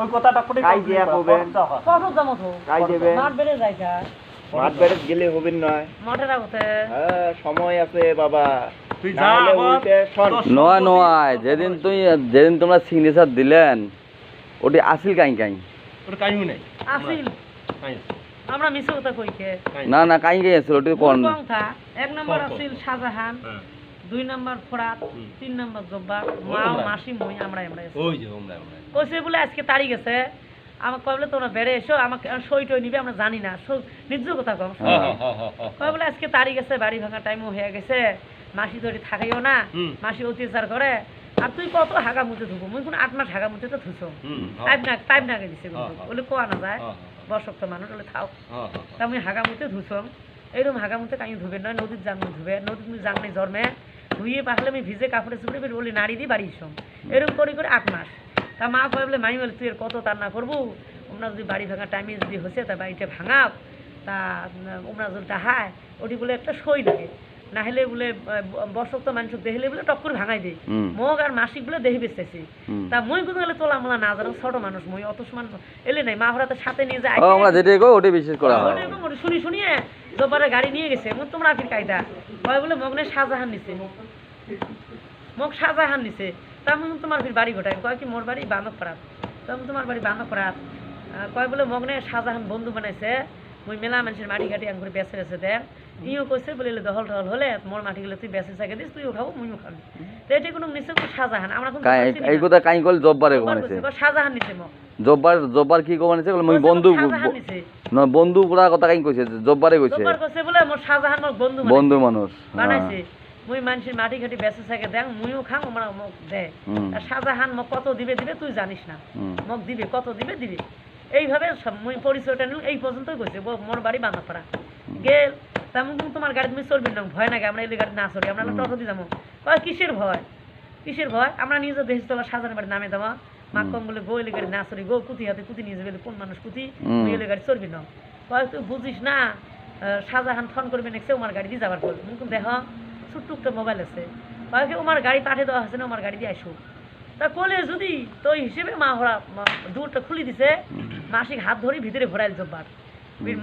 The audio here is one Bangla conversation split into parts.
ওই কথাটা কোটি কাই দিয়া কবেন কত জামত হো কাই দেবে মাঠ বেড়ে যাইগা মাঠ বেড়ে গেলে হবেন নয় মাঠের আগতে হ্যাঁ সময় আছে বাবা তুই না যা হলে আবার উল্টে শোন নয় নয় যেদিন তোমরা সিগনেচার দিলেন ওটি আসিল কাই কাই ওর কাইমু নাই আসিল কাই আমরা মিছে কথা কইকে না না কাই কাই আসিল ওটি কোন কথা এক নম্বর আসিল শাহজাহান হ্যাঁ 2 নম্বর ফরাত 3 নম্বর জব্বার মা মাসি মই আমরা ওই যে আমরা কইছে বলে আজকে তারিখ আছে আমাকে কয় বলে তোমরা বেড়ে এসো আমাকে সই টই নিবে আমরা জানি না নিজ কথা কম কয় বলে আজকে তারিখ আছে বাড়ি ভাঙা টাইমও হয়ে গেছে মাসি ধরে থাকাইও না মাসি অত্যাচার করে আর তুই কত হাগা মুতে ধুবো মুই কোন 8 মাস হাগা মুতে তো ধুছো টাইম না দিছে বলে কোয়া না যায় বর্ষক তো মানুষ হলে থাও তা আমি হাগা মুতে ধুছো এইরকম হাগা মুতে কাই ধুবে নয় নদীর জান ধুবে নদীর মুই জান নাই জন্মে ধুইয়ে পাখলে আমি ভিজে কাপড়ে চুপড়ে ফের বলি নাড়ি দিয়ে বাড়ি এসো এরকম করে 8 মাস তা মা কয় বলে মাই বলে তুই এর কত তার না করবো ওনার যদি বাড়ি ভাঙা টাইমে যদি হয়েছে তা বাড়িটা ভাঙাও তা ওনার যদি ডাহায় ওটি বলে একটা সই লাগে না হলে বলে বর্ষক তো মানুষ দেখলে বলে টক করে ভাঙাই দেয় মগ আর মাসিক বলে দেহি বেচতেছি তা মই কোনো হলে তোলা মোলা না জানো ছোট মানুষ মই অত সমান এলে নাই মা হরাতে সাথে নিয়ে যায় আমরা যেটাই কই ওটাই বিশেষ করা হয় ওটি শুনি শুনিয়ে জব্বারে গাড়ি নিয়ে গেছে তোমরা ফির কায়দা কয় বলে মগনে শাহজাহান নিছে মগ শাহজাহান নিছে তেমন তোমার ফির বাড়ি ঘটায় কয় কি মোর বাড়ি বানক পাড়াত তেমন তোমার বাড়ি বানক পাড়াত কয় বলে মগনে শাহজাহান বন্ধু বানাইছে মুই মেলা মানুষের মাটি ঘাটি আঙ্গুরে বেছে বেছে দেন ইও কইছে বলে দহল টহল হলে মোর মাটি গেলে তুই বেছে চাকে দিস তুই উঠাবো মুইও খাবি তো এটি কোনো নিশ্চয় শাহজাহান আমরা এই কথা কাই কল জব্বারে কোমানেছে শাহজাহান নিছে মগ জব্বার কি কোমানেছে মই বন্ধু না বন্ধু পুরা কথা কাই কইছে জব্বারে কইছে জব্বার কইছে বলে মোর শাহজাহান মোর বন্ধু মানুষ বানাইছে মুই মানুষের মাটি ঘাটি বেছে থাকে দেখ মুইও খাম আমরা মগ দে আর শাহজাহান মগ কত দিবে তুই জানিস না মগ দিবে কত দিবে এইভাবে মুই পরিচয়টা নিল এই পর্যন্তই কইছে মোর বাড়ি বাঁধাপাড়া গেল তেমন তোমার গাড়ি তুমি চলবি না ভয় নাকি আমরা এই গাড়ি না চলি আমরা টোটো দিয়ে যাবো কয় কিসের ভয় আমরা নিজে দেশ তোলা সাজানো বাড়ি নামে দেওয়া মা কম বলে গো এলে গাড়ি না চলি গো কুতি হাতে কুতি নিয়ে যাবে কোন মানুষ কুতি তুই এলে গাড়ি চলবি না কয় তুই বুঝিস না শাহজাহান ফোন করবে নেক্সে আমার গাড়ি দিয়ে যাবার পর দেখ ছোট্ট একটা মোবাইল আছে কয় কি আমার গাড়ি পাঠিয়ে দেওয়া হয়েছে না আমার গাড়ি দিয়ে আসো তা কলে যদি তো হিসেবে মা হরা দুটা খুলি দিছে মাসিক হাত ধরে ভিতরে ভরাইল জব্বার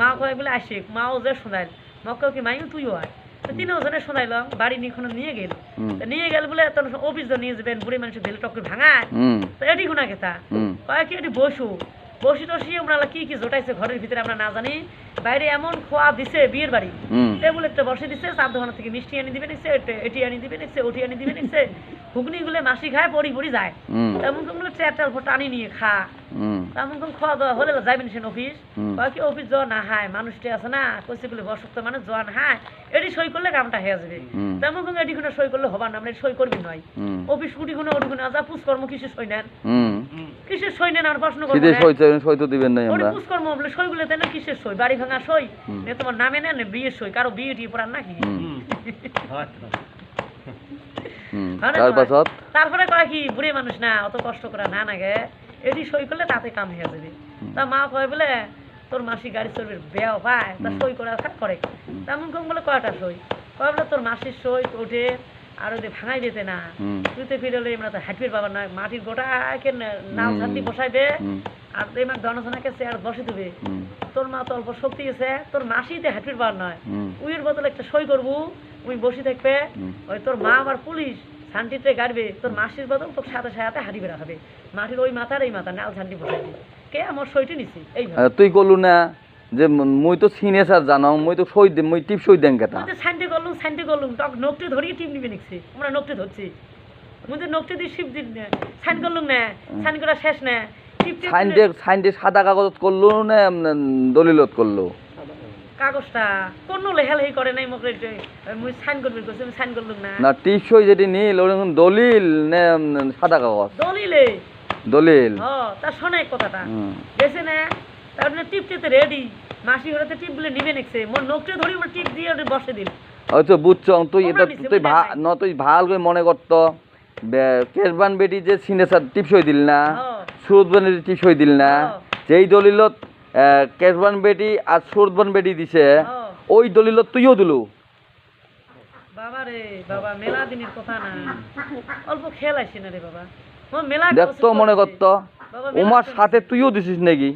মা কয় বলে আসে মাও যে শোনাইল মক্কা কি মাইও তুইও আয় তো 3 জনে শোনাইলাম বাড়ি নিয়ে গেল বলে তখন অফিস নিয়ে যাবেন বুড়ি মানুষের ভেলে টক ভাঙায় তো এটি গুণা কেতা কয় কি এটি বসি টসি আমরা কি কি জোটাইছে ঘরের ভিতরে আমরা না জানি বাইরে এমন খোয়া দিছে বিয়ের বাড়ি টেবুল একটা বসে দিছে চার দোকান থেকে মিষ্টি আনি দিবে নিচ্ছে এটি আনি দিবে নিচ্ছে ওটি আনি দিবে নিচ্ছে ঘুগনি গুলো মাসি খায় পড়ি যায় তেমন কোন চেয়ারটাল টানি নিয়ে খা তেমন কোন খাওয়া দাওয়া হলে যাবেন সে অফিস কি অফিস যাওয়া না হায় মানুষটি আছে না কইছে বলে বসক্ত মানুষ যাওয়া না হায় এটি সই করলে কামটা হয়ে যাবে তেমন কোন এটি কোনো সই করলে হবার না আমরা সই করবি নয় অফিস কুটি কোনো ওটি কোনো যা পুষ্কর্ম কিসের সই নেন কিসের সই নেন আর প্রশ্ন করবো সই তো দিবেন নাই আমরা পুষ্কর্ম বলে সই গুলো দেন কিসের সই বাড়ি ভাঙা সই নে তোমার নামে নেন বিয়ের সই কারো বিয়ে টিয়ে পড়ার নাকি তারপরে কয় কি বুড়ি মানুষ না অত কষ্ট করা না নাগে এটি সই করলে তাতে কাম হয়ে যাবে তা মা কয় বলে তোর মাসি গাড়ি চলবে বেয়াও পায় তা সই করে করে তেমন কম বলে কয়টা সই কয় বলে তোর মাসির সই ওঠে আর ওদের ভাঙাই দিতে না তুই তো ফিরে আমরা তো হাঁটবির বাবা না মাটির গোটা নাল ছান্তি বসাইবে আর এই মা দনজনাকে চেয়ার বসে দেবে তোর মা তো অল্প শক্তি গেছে তোর মাসিতে হাঁটবির পাওয়ার নয় উইয়ের বদলে একটা সই করবো ওই বসে থাকবে ওই তোর মা আমার পুলিশ শান্তিতে গাড়বে তোর মাসির বদল তোর সাথে সাথে হাঁটি বেড়া হবে মাটির ওই মাথার এই মাথা নাল শান্তি বসাইবে কে আমার সইটি নিছি এই তুই করলু না যে মুই তো সিনেসার জানো মুই তো সই দে মুই টিপ সই দেন কেটা শান্তি করলুম টক নকটি ধরিয়ে টিপ নিবে নিছি আমরা নকটি ধরছি মুই তো নকটি দিয়ে শিপ দিন সাইন করলুম না সাইন করা শেষ না সাইন সাদা কাগজ করলো না দলিলত করলো কাগজটা কোন লেখালেখি করে নাই মোক মুই সাইন করবি কইছি আমি সাইন করলুম না টিপ সই যেটি নীল ওরকম দলিল না সাদা কাগজ দলিল তা শোনে কথাটা গেছে না তারপরে টিপতে রেডি মাসি ঘরেতে টিপ বলে নিবে নেছে মোর নকটে ধরি মোর টিপ দিয়ে বসে দিল হয়তো বুঝছো তুই এটা তুই ভাল করে মনে করতো কেশবান বেটি যে সিনেসার টিপ সই দিল না সুরতবান টিপ সই দিল না যেই দলিলত কেশবান বেটি আর সুরতবান বেটি দিছে ওই দলিলত তুইও দিলু বাবা রে বাবা মেলা দিনের কথা না অল্প খেল আইছে না রে বাবা মেলা দেখতো মনে করতো বাবা ওমার সাথে তুইও দিছিস নাকি?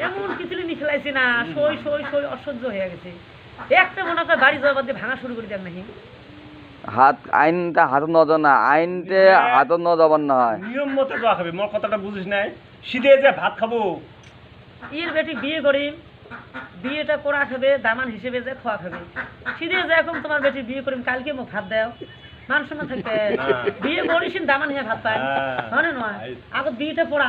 এমন কিছুই নিখেলাইছি না, সই সই সই অসহ্য হয়ে গেছে। একটা মনে করে বাড়ি যাওয়ার বাদে ভাঙা শুরু করে দেখ নাকি। হাত আইনটা হাতত ন না, আইনতে হাতত ন যাবার নয়। নিয়ম মতো যাওয়া খাবে, মোর কথাটা বুঝিস নাই? শীতে যে ভাত খাবো, এর বেটি বিয়ে করি, বিয়েটা করা খাবে দামান হিসেবে যে খাওয়া খাবে। সিধে যে এখন তোমার বেটি বিয়ে করিম, কালকে মোক ভাত দাও, মান সম্মান থাকবে। বিয়ে করিস দামান হিসেবে ভাত পায়, হ্যাঁ। হয় না নয়? আগত বিয়েটা পড়া।